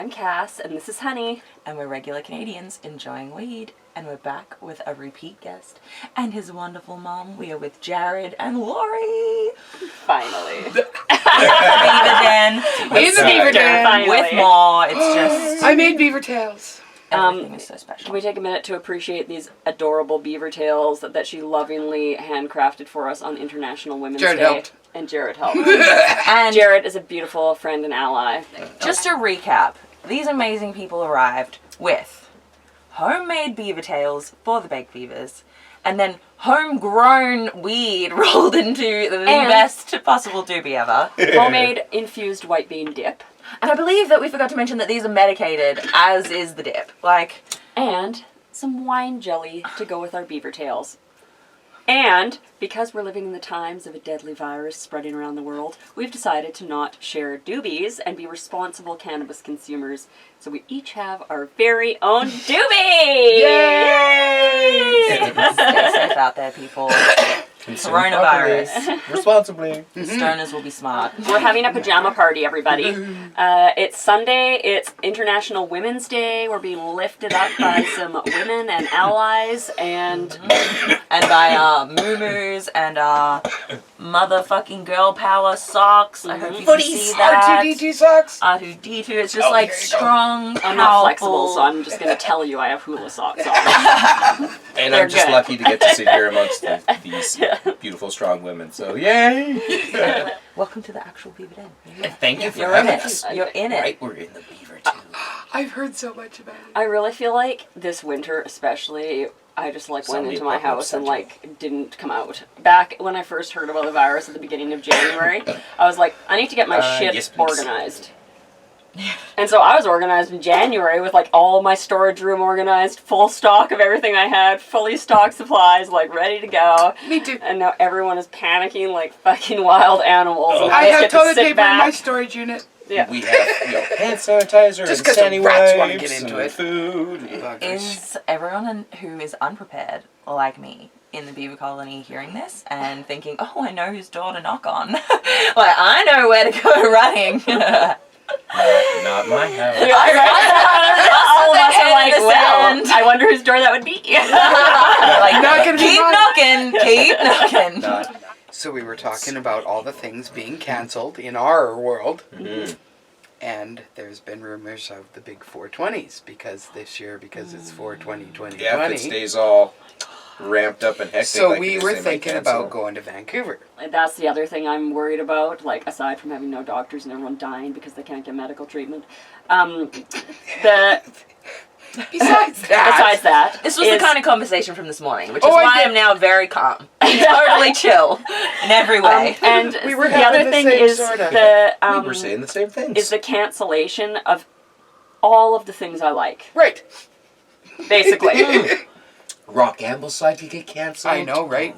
I'm Kass, and this is Honey. And we're regular Canadians enjoying weed. And we're back with a repeat guest and his wonderful mom. We are with Jared and Lori. Finally. Beaver Den. In the Beaver Den. Finally. With more. It's just... I made BEAVERTAILS. Everything is so special. Can we take a minute to appreciate these adorable beaver tails that she lovingly handcrafted for us on International Women's Jared Day? helped. And Jared helped. And Jared is a beautiful friend and ally. just to recap, these amazing people arrived with homemade beaver tails for the baked beavers, and then homegrown weed rolled into the best possible doobie ever. Homemade infused white bean dip. And I believe that we forgot to mention that these are medicated, as is the dip. And some wine jelly to go with our beaver tails. And because we're living in the times of a deadly virus spreading around the world, we've decided to not share doobies and be responsible cannabis consumers. So we each have our very own doobie! Yay! Stay safe out there, people. Coronavirus. Responsibly. Stoners will be smart. We're having a pajama party, everybody. It's Sunday. It's International Women's Day. We're being lifted up by some women and allies, and by muumuus and motherfucking girl power socks. I hope you can see that. R2D2 socks. R2D2. It's just like strong, I'm not flexible, so I'm just going to tell you I have hula socks on. And They're I'm just good. lucky to get to sit here amongst these beautiful, strong women. So, yay! Welcome to the actual Beaver Den. Thank you for You're in having it. us. You're in it. Right, we're in the Beaver too. I've heard so much about it. I really feel like this winter, especially, I just went Somebody into my pop up house and something. didn't come out. Back when I first heard about the virus at the beginning of January, I was like, I need to get my shit yes, please. organized. And so I was organized in January with all my storage room organized, full stock of everything I had, fully stocked supplies, ready to go. Me too. And now everyone is panicking like fucking wild animals. And I just have get to toilet sit paper in my back. storage unit. Yeah. We have hand sanitizer Just and 'cause the sandy rats wanna wipes get into and it. food. Buggers. Is everyone who is unprepared, like me, in the Beaver Colony hearing this and thinking, oh, I know whose door to knock on. I know where to go running. Not my house. All of us are like, well, I wonder whose door that would be. Not gonna be keep mine. knocking, keep knocking. Not. So we were talking about all the things being cancelled in our world. And there's been rumors of the big 420s because it's 420 2020. Yeah, if it stays all ramped up and hectic. So like we this, were they might thinking cancel. about going to Vancouver. That's the other thing I'm worried about, aside from having no doctors and everyone dying because they can't get medical treatment. Besides that, This was the kind of conversation from this morning, which is Oh, I why get- I'm now very calm. Totally chill in every way. and we were the having other the thing same is sorta. We were saying the same things. is the cancellation of all of the things I like, right. basically. Rock Ambleside could get canceled. I know, right?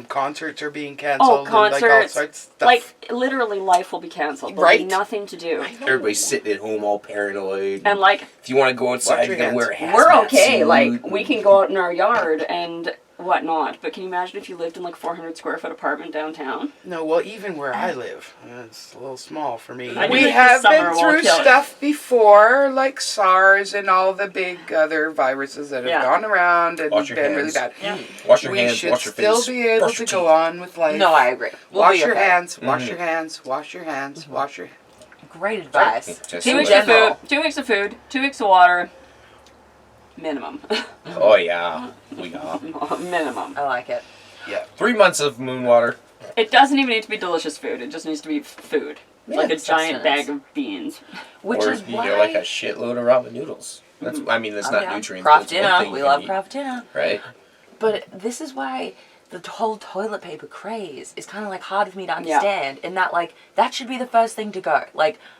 Concerts are being cancelled. concerts, and all sorts of stuff. Literally life will be canceled. There'll Right. be nothing to do. Everybody's sitting at home all paranoid. And if you want to go outside, Wash you your gotta hands. wear a hazmat we're okay. suit. We can go out in our yard and whatnot. But can you imagine if you lived in 400 square foot apartment downtown? No, well, even where I live, it's a little small for me. I do We think have this summer been will through kill it. stuff before, like SARS and all the big other viruses that have Yeah. gone around and Wash your been hands. really bad. Yeah. Wash your We hands, should wash your still face, be able brush to your go teeth. on with life. No, I agree. We'll Wash be your okay. hands, wash your hands, wash your hands, wash your... Great advice. Just 2 weeks so of general. food, 2 weeks of food, 2 weeks of water, minimum. Oh yeah, we are. Minimum. I like it. Yeah. 3 months of moon water. It doesn't even need to be delicious food. It just needs to be food, like a giant sustenance. bag of beans. Which or is you why... know, like a shitload of ramen noodles. That's that's Oh, not yeah. nutrients. Craft but it's one dinner. thing We you love can eat, craft dinner. right? But this is why the whole toilet paper craze is kind of hard for me to understand. In that that should be the first thing to go.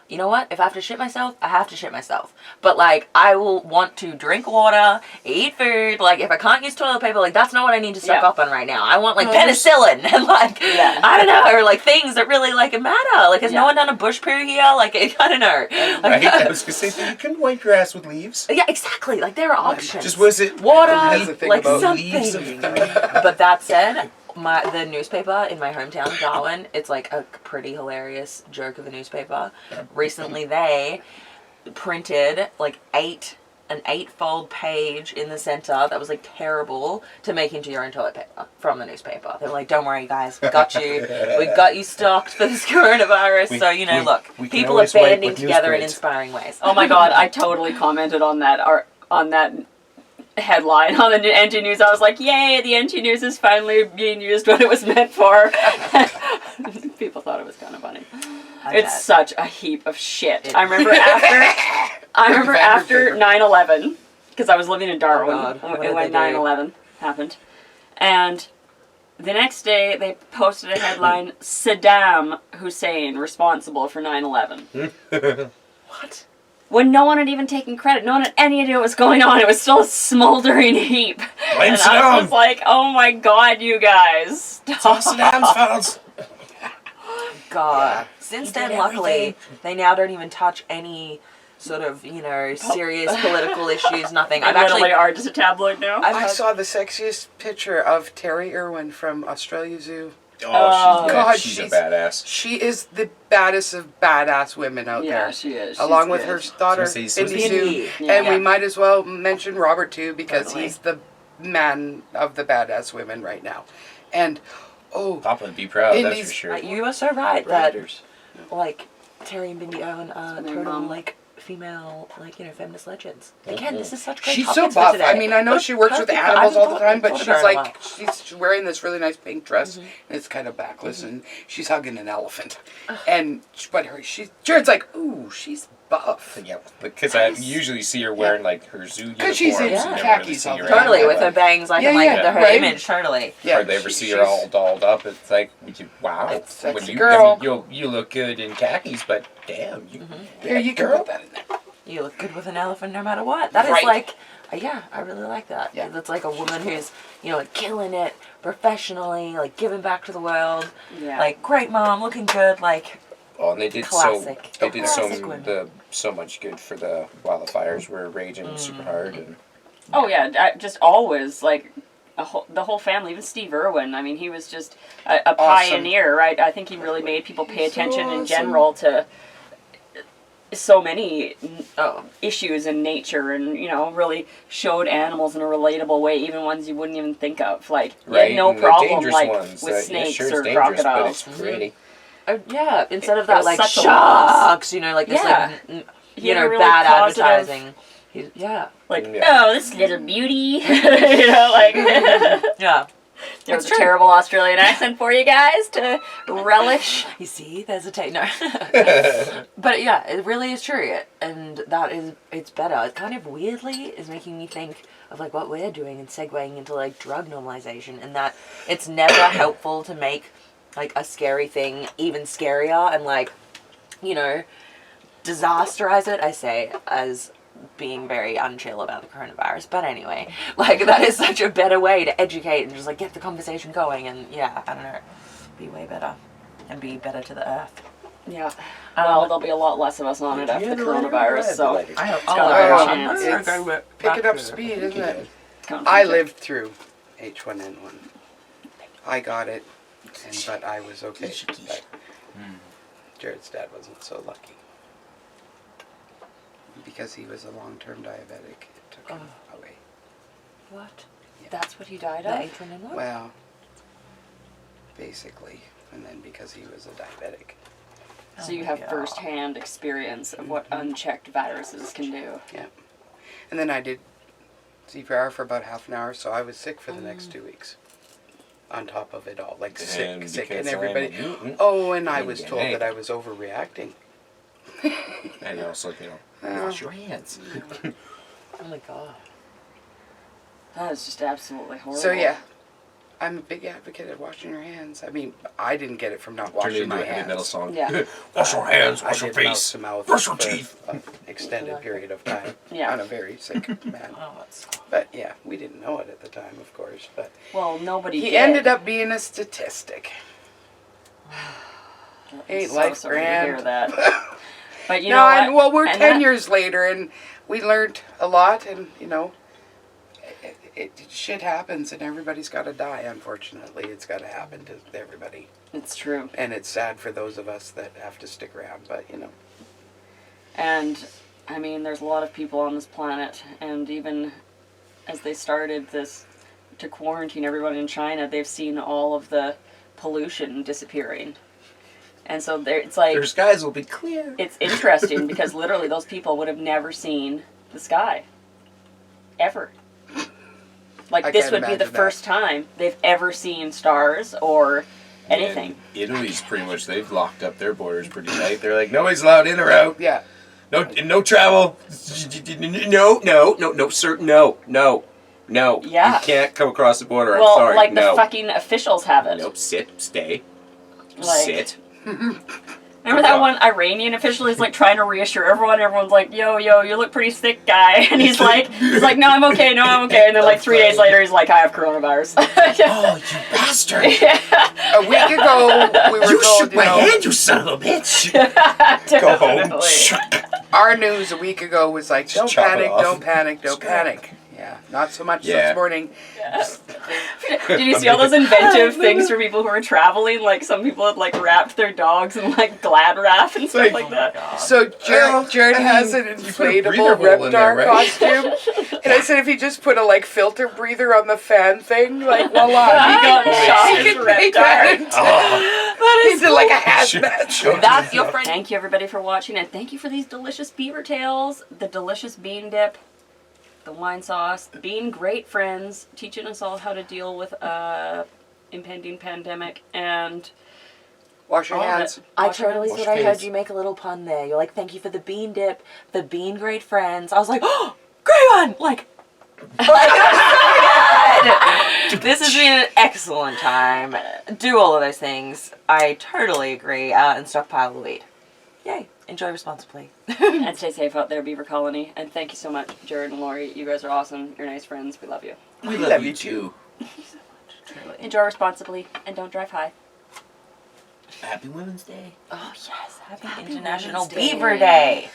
You know what? If I have to shit myself, I have to shit myself. But I will want to drink water, eat food. If I can't use toilet paper, that's not what I need to stock up on right now. I want penicillin and I don't know, or things that really matter. Has no one done a bush poo here? I don't know. Right? I was gonna say you can wipe your ass with leaves. Yeah, exactly. There are options. Just was it water, That's the thing about leaves of something. But that said, the newspaper in my hometown, Darwin, it's a pretty hilarious joke of a newspaper. Recently, they printed like an 8-fold page in the center that was like terrible to make into your own toilet paper from the newspaper. They were like, don't worry guys, we got you. We got you stocked for this coronavirus. So, you know, look, people are banding together in inspiring ways. Oh my god, I totally commented on that headline on the NT News. I was like, yay, the NT News is finally being used what it was meant for. People thought it was kind of funny. It's such a heap of shit. I remember after 9/11, because I was living in Darwin when 9/11 happened, and the next day they posted a headline: Saddam Hussein responsible for 9/11. What? When no one had even taken credit, no one had any idea what was going on. It was still a smoldering heap. Blame and Saddam. I was like, oh my god, you guys. It's all Saddam's fault. God. Since then, luckily, they now don't even touch any sort of, you know, serious political issues, nothing. They literally are just a tabloid now. I saw the sexiest picture of Terry Irwin from Australia Zoo. Oh, God, she's a badass. She is the baddest of badass women out there. Yeah, she is. Along with her daughter, Cindy Sue. Yeah. And we might as well mention Robert, too, because he's the man of the badass women right now. And, Papa would be proud, that's Indies- for sure. You are so right that, like, Terry and Bindi Owen are my total, mom. like, female, like, you know, feminist legends. Again, this is such great she's so topics for buff. today. I mean, I know she works with Perfect. animals I all the time, but thought she's about it a lot. she's wearing this really nice pink dress, and it's kind of backless, and she's hugging an elephant. And, Jared's like, ooh, she's buff. Yeah, because I usually see her wearing like her zoo uniforms. 'Cause she's in You never khakis see all her the in time. Totally, that, with her bangs, like, Yeah, and, like, yeah, her right? image, totally. Yeah, Hardly ever see her all dolled up. It's like, wow, It's sexy you, girl. I mean, you look good in khakis, but damn, Here, you can girl. put that in there. You look good with an elephant no matter what. That is Right. like, yeah, I really like that. Yeah. That's like a woman who's, you know, like killing it professionally, like giving back to the world. Yeah. Like, great mom, looking good, like, Oh, and they did Classic. Classic. women. So much good for the while the fires were raging super hard. And Oh yeah, just always like the whole family, even Steve Irwin. I mean, he was just a pioneer, right? I think he really made people pay attention in general to so many issues in nature, and you know, really showed animals in a relatable way, even ones you wouldn't even think of. Like, he had no and the problem dangerous like ones, with snakes sure, or it's dangerous, crocodiles. but it's pretty. yeah, instead of It that, was like, such a loss. sharks, you know, like this, Yeah. like, He you had a know, really bad positive- advertising. Yeah. Like, Yeah. oh, this little beauty, you know, like. Yeah. There was That's a true. terrible Australian accent for you guys to relish. You see, there's a no. But yeah, it really is true, and it's better. It kind of weirdly is making me think of like what we're doing and segueing into like drug normalization, and that it's never helpful to make like a scary thing even scarier and like, you know, disasterize it. I say as being very unchill about the coronavirus, but anyway, like that is such a better way to educate and just like get the conversation going, and yeah, I don't know, be way better and be better to the earth. Yeah. Well, there'll be a lot less of us on it after the coronavirus, so I hope got a better Oh, chance. it's picking up speed, isn't it? Come I from lived through H1N1. I got it, but I was okay. But Jared's dad wasn't so lucky. Because he was a long-term diabetic, it took him away. What? That's what he died The of? H1N1? Well, basically. And then because he was a diabetic. So you have first-hand experience of what unchecked viruses can do. Yeah. And then I did CPR for about half an hour, so I was sick for the next 2 weeks. On top of it all. Like sick, and because everybody. I'm a mutant, Oh, and I was Yeah. told that I was overreacting. and also, you know, wash your hands. Oh my god. That is just absolutely horrible. So yeah, I'm a big advocate of washing your hands. I mean, I didn't get it from not Turn it washing into my a heavy metal hands. song. Yeah. Wash your hands, I wash your did mouth face, to mouth brush your for teeth. an extended period of time. Yeah. On a very sick man. Oh, that's... But yeah, we didn't know it at the time, of course. But Well, nobody he did. ended up being a statistic. I'm Ain't so life sorry to grand? hear that. But you No, know what? and well, we're And 10 that- years later, and we learned a lot, and you know, shit happens, and everybody's got to die. Unfortunately, it's got to happen to everybody, It's true. and it's sad for those of us that have to stick around. But you know, And I mean, there's a lot of people on this planet, and even as they started this to quarantine everyone in China, they've seen all of the pollution disappearing. And so it's like... Their skies will be clear. It's interesting because literally those people would have never seen the sky. Ever. Like, I this can't would be the imagine that. first time they've ever seen stars or anything. And Italy's pretty much, they've locked up their borders pretty tight. They're like, nobody's allowed in or out. Yeah. No travel. No, sir, no. Yeah. You can't come across the border. Well, I'm sorry. like no. the fucking officials have it. Nope, sit, stay, Like- sit. Remember that one Iranian official? He's like trying to reassure everyone. Everyone's like, yo, you look pretty sick, guy. And he's like, no, I'm okay. And then like 3 days later, he's like, I have coronavirus. Oh, you bastard! A week ago, we were You told, shook my hand, you son of a bitch! Go home. Definitely. our news a week ago was like, don't chop it panic, off. don't panic, don't panic. Yeah, not so much Yeah. this morning. Did you see all those inventive things for people who were traveling? Like some people had like wrapped their dogs in like Glad wrap and stuff like that. So Jared has an breather inflatable hole in there, Reptar right? costume, and I said if he just put a like filter breather on the fan thing, like voila, He got he shocked. could make that into That is into like a hazmat suit. That's your friend. Thank you everybody for watching, and thank you for these delicious beaver tails, the delicious bean dip, the wine sauce, being great friends, teaching us all how to deal with impending pandemic, and Wash your all of hands. it. I Wash your totally hands. thought I heard you make a little pun there. You're like, thank you for the bean dip, the bean great friends. I was like, oh, great one! Like so good! This has been an excellent time. Do all of those things. I totally agree. And stockpile the weed. Yay. Enjoy responsibly. And stay safe out there, Beaver Colony. And thank you so much, Jared and Lori. You guys are awesome. You're nice friends. We love you. We love you too. Enjoy responsibly and don't drive high. Happy Women's Day. Oh, yes. Happy International Women's Day. Beaver Day.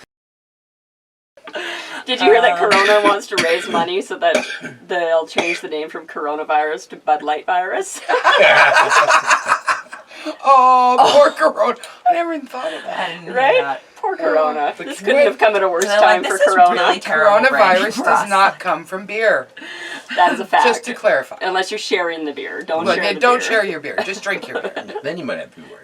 Did you hear that Corona wants to raise money so that they'll change the name from coronavirus to Bud Light virus? Oh, poor Corona. I never even thought of that. I didn't hear Right? that. Poor Corona. The This kid- couldn't have come at a worse They're time like, for this is Corona. really terrible branding Coronavirus for does us. not come from beer. That is a fact. Just to clarify. Unless you're sharing the beer. Don't Look, share the don't beer. share your beer. Just drink your beer. Then you might have to be worried.